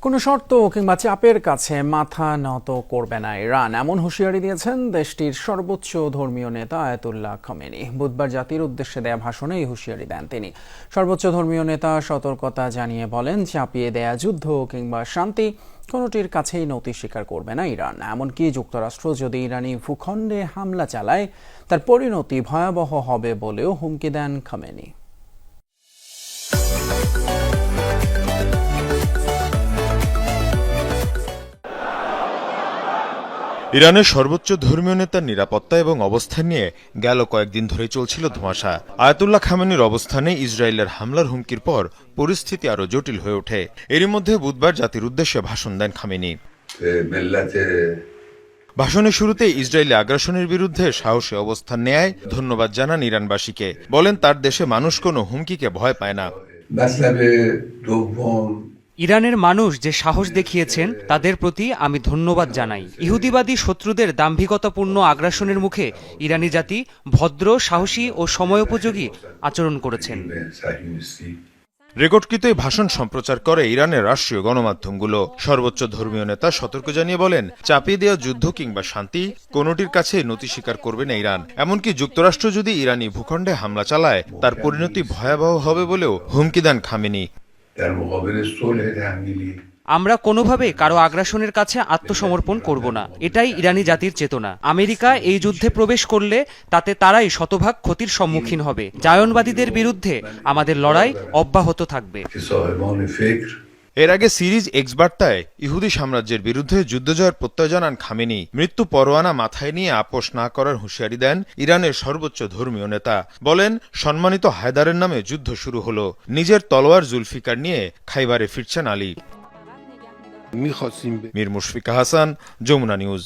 কোনো শর্ত কিংবা চাপের কাছে মাথা নত করবে না ইরান, এমন হুঁশিয়ারি দিয়েছেন দেশটির সর্বোচ্চ ধর্মীয় নেতা আয়াতুল্লাহ খামেনি। বুধবার জাতির উদ্দেশ্যে দেয়া ভাষণে এই হুঁশিয়ারি দেন তিনি। সর্বোচ্চ ধর্মীয় নেতা সতর্কতা জানিয়ে বলেন, চাপিয়ে দেয়া যুদ্ধ কিংবা শান্তি কোনোটির কাছেই নতি স্বীকার করবে না ইরান। এমনকি যুক্তরাষ্ট্র যদি ইরানি ভূখণ্ডে হামলা চালায়, তার পরিণতি ভয়াবহ হবে বলেও হুমকি দেন খামেনি। ইরানের সর্বোচ্চ ধর্মীয় নেতার নিরাপত্তা এবং অবস্থান নিয়ে গেল কয়েকদিন ধরেই চলছিল ধোঁয়াশা। আয়াতুল্লাহ খামেনির অবস্থানে ইসরায়েলের হামলার হুমকির পর পরিস্থিতি আরও জটিল হয়ে ওঠে। এরই মধ্যে বুধবার জাতির উদ্দেশ্যে ভাষণ দেন খামেনি। ভাষণের শুরুতে ইসরায়েলি আগ্রাসনের বিরুদ্ধে সাহসী অবস্থান নেয় ধন্যবাদ জানান ইরানবাসীকে। বলেন, তার দেশে মানুষ কোনো হুমকিকে ভয় পায় না। ইরানের মানুষ যে সাহস দেখিয়েছেন তাদের প্রতি আমি ধন্যবাদ জানাই। ইহুদিবাদী শত্রুদের দাম্ভিকতাপূর্ণ আগ্রাসনের মুখে ইরানি জাতি ভদ্র, সাহসী ও সময়োপযোগী আচরণ করেছেন। রেকর্ডকৃত এই ভাষণ সম্প্রচার করে ইরানের রাষ্ট্রীয় গণমাধ্যমগুলো। সর্বোচ্চ ধর্মীয় নেতা সতর্ক জানিয়ে বলেন, চাপিয়ে দেওয়া যুদ্ধ কিংবা শান্তি কোনোটির কাছে নতি স্বীকার করবে না ইরান। এমনকি যুক্তরাষ্ট্র যদি ইরানি ভূখণ্ডে হামলা চালায়, তার পরিণতি ভয়াবহ হবে বলেও হুমকি দেন খামেনি। আমরা কোনোভাবে কারো আগ্রাসনের কাছে আত্মসমর্পণ করব না, এটাই ইরানি জাতির চেতনা। আমেরিকা এই যুদ্ধে প্রবেশ করলে তাতে তারাই শতভাগ ক্ষতির সম্মুখীন হবে। জায়নবাদীদের বিরুদ্ধে আমাদের লড়াই অব্যাহত থাকবে। এর আগে সিরিজ এক্স বার্তায় ইহুদি সাম্রাজ্যের বিরুদ্ধে যুদ্ধজয়ের প্রত্যয় জানান খামেনি। মৃত্যু পরোয়ানা মাথায় নিয়ে আপোষ না করার হুঁশিয়ারি দেন ইরানের সর্বোচ্চ ধর্মীয় নেতা। বলেন, সম্মানিত হায়দারের নামে যুদ্ধ শুরু হলো। নিজের তলোয়ার জুলফিকার নিয়ে খাইবারে ফিরছেন আলী। মীর মুশফিকা হাসান, যমুনা নিউজ।